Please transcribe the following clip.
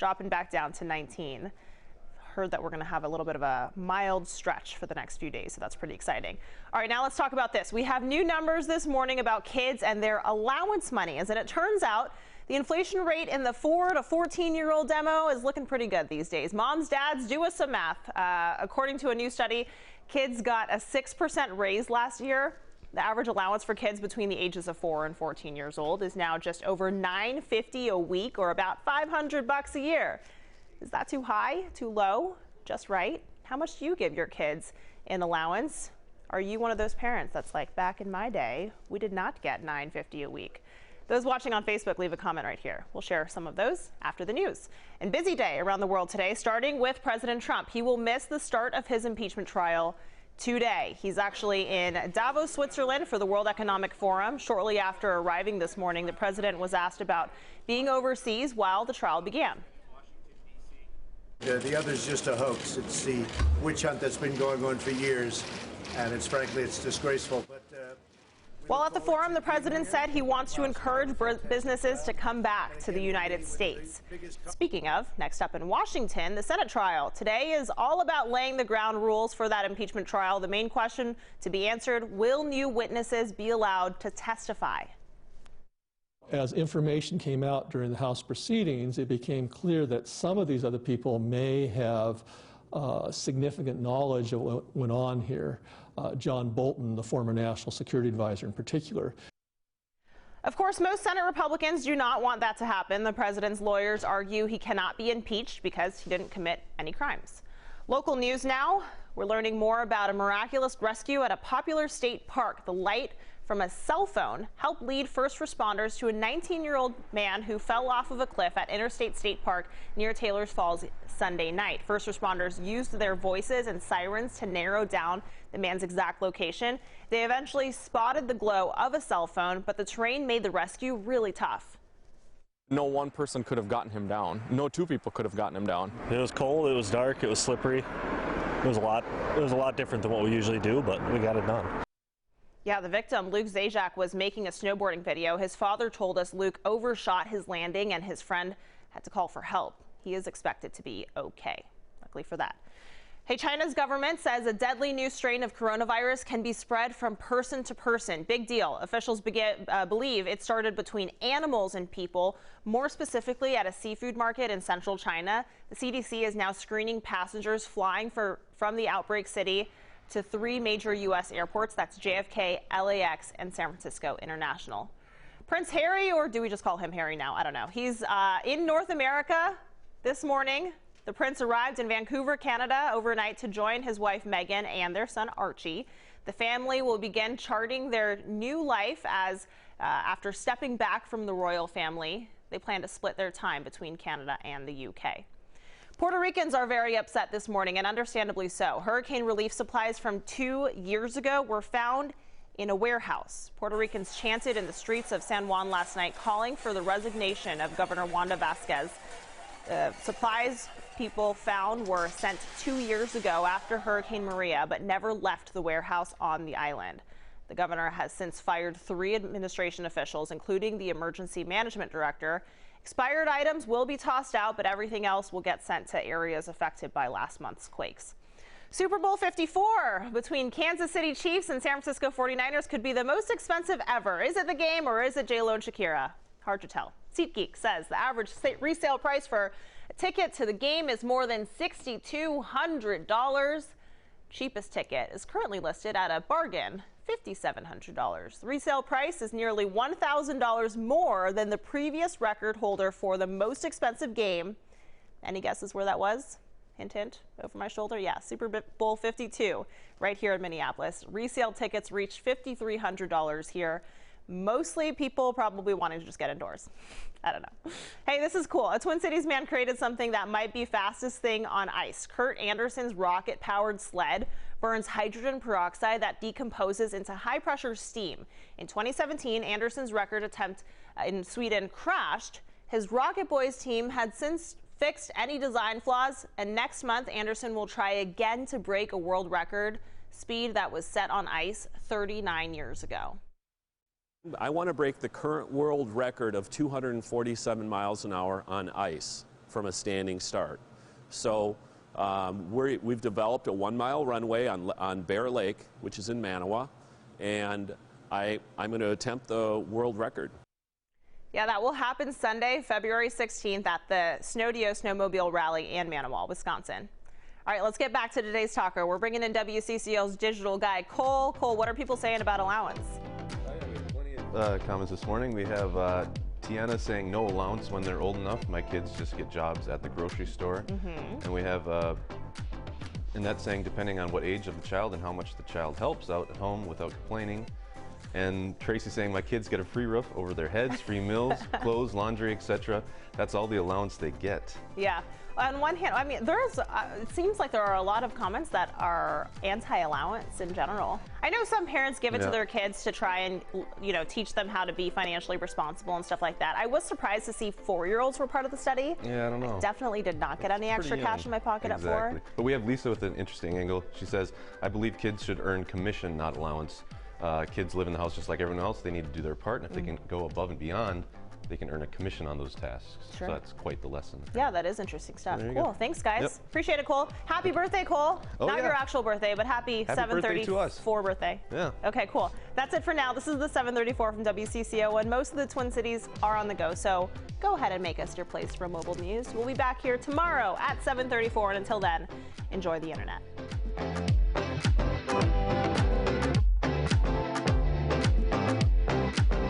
dropping back down to 19. Heard that we're going to have a little bit of a mild stretch for the next few days, so that's pretty exciting. All right, now let's talk about this. We have new numbers this morning about kids and their allowance money, as it turns out the inflation rate in the 4 to 14-year-old demo is looking pretty good these days. Moms, dads, do us some math. According to a new study, kids got a 6% raise last year. The average allowance for kids between the ages of 4 and 14 years old is now just over $950 a week, or about $500 a year. Is that too high, too low, just right? How much do you give your kids in allowance? Are you one of those parents that's like, back in my day, we did not get $950 a week? Those watching on Facebook, leave a comment right here. We'll share some of those after the news. And busy day around the world today, starting with President Trump. He will miss the start of his impeachment trial today. He's actually in Davos, Switzerland for the World Economic Forum. Shortly after arriving this morning, the president was asked about being overseas while the trial began. The other is just a hoax. It's the witch hunt that's been going on for years, and frankly, it's disgraceful. While at the forum, the president said he wants to encourage businesses to come back to the United States. Speaking of, next up in Washington, the Senate trial. Today is all about laying the ground rules for that impeachment trial. The main question to be answered, will new witnesses be allowed to testify? As information came out during the House proceedings, it became clear that some of these other people may have significant knowledge of what went on here. John Bolton, the former National Security Advisor in particular. Of course, most Senate Republicans do not want that to happen. The president's lawyers argue he cannot be impeached because he didn't commit any crimes. Local news now. We're learning more about a miraculous rescue at a popular state park. The light from a cell phone helped lead first responders to a 19-year-old man who fell off of a cliff at Interstate State Park near Taylor's Falls Sunday night. First responders used their voices and sirens to narrow down the man's exact location. They eventually spotted the glow of a cell phone, but the terrain made the rescue really tough. No one person could have gotten him down. No two people could have gotten him down. It was cold, it was dark, it was slippery. It was a lot different than what we usually do, but we got it done. Yeah, the victim, Luke Zajac, was making a snowboarding video. His father told us Luke overshot his landing and his friend had to call for help. He is expected to be okay. Luckily for that. Hey, China's government says a deadly new strain of coronavirus can be spread from person to person. Big deal. Officials believe it started between animals and people, more specifically at a seafood market in central China. The CDC is now screening passengers flying from the outbreak city to 3 major U.S. airports. That's JFK, LAX, and San Francisco International. Prince Harry, or do we just call him Harry now? I don't know. He's in North America this morning. The prince arrived in Vancouver, Canada overnight to join his wife Meghan and their son Archie. The family will begin charting their new life as after stepping back from the royal family. They plan to split their time between Canada and the UK. Puerto Ricans are very upset this morning, and understandably so. Hurricane relief supplies from 2 years ago were found in a warehouse. Puerto Ricans chanted in the streets of San Juan last night, calling for the resignation of Governor Wanda Vasquez. The supplies people found were sent 2 years ago after Hurricane Maria, but never left the warehouse on the island. The governor has since fired 3 administration officials, including the emergency management director. Expired items will be tossed out, but everything else will get sent to areas affected by last month's quakes. Super Bowl 54 between Kansas City Chiefs and San Francisco 49ers could be the most expensive ever. Is it the game, or is it J-Lo and Shakira? Hard to tell. SeatGeek says the average resale price for a ticket to the game is more than $6,200. Cheapest ticket is currently listed at a bargain, $5,700. The resale price is nearly $1,000 more than the previous record holder for the most expensive game. Any guesses where that was? Hint, hint, over my shoulder. Yeah, Super Bowl 52 right here in Minneapolis. Resale tickets reached $5,300 here. Mostly people probably wanting to just get indoors. I don't know. Hey, this is cool. A Twin Cities man created something that might be fastest thing on ice. Kurt Anderson's rocket-powered sled burns hydrogen peroxide that decomposes into high-pressure steam. In 2017, Anderson's record attempt in Sweden crashed. His Rocket Boys team had since fixed any design flaws, and next month Anderson will try again to break a world record speed that was set on ice 39 years ago. I want to break the current world record of 247 miles an hour on ice. from a standing start. So we've developed a 1-mile runway on Bear Lake, which is in Manawa, and I'm going to attempt the world record. Yeah, that will happen Sunday, February 16th at the Snowdio Snowmobile Rally in Manawa, Wisconsin. All right, let's get back to today's talker. We're bringing in WCCO's digital guy, Cole. Cole, what are people saying about allowance? Comments this morning. We have Tiana saying no allowance when they're old enough. My kids just get jobs at the grocery store. And we have Annette saying depending on what age of the child and how much the child helps out at home without complaining. And Tracy saying my kids get a free roof over their heads, free meals, clothes, laundry, etc. That's all the allowance they get. Yeah. On one hand, I mean, it seems like there are a lot of comments that are anti-allowance in general. I know some parents give it to their kids to try and, you know, teach them how to be financially responsible and stuff like that. I was surprised to see 4-year-olds were part of the study. Yeah, I don't know. I definitely did not get any extra cash in my pocket at 4. But we have Lisa with an interesting angle. She says, I believe kids should earn commission, not allowance. Kids live in the house just like everyone else. They need to do their part, and if they can go above and beyond, they can earn a commission on those tasks. Sure. So that's quite the lesson. Yeah, that is interesting stuff. So cool. Thanks, guys. Yep. Appreciate it, Cole. Happy birthday, Cole. Oh, Not yeah. your actual birthday, but happy 734 birthday. Yeah. Okay, cool. That's it for now. This is the 734 from WCCO, and most of the Twin Cities are on the go, so go ahead and make us your place for mobile news. We'll be back here tomorrow at 7:34, and until then, enjoy the internet.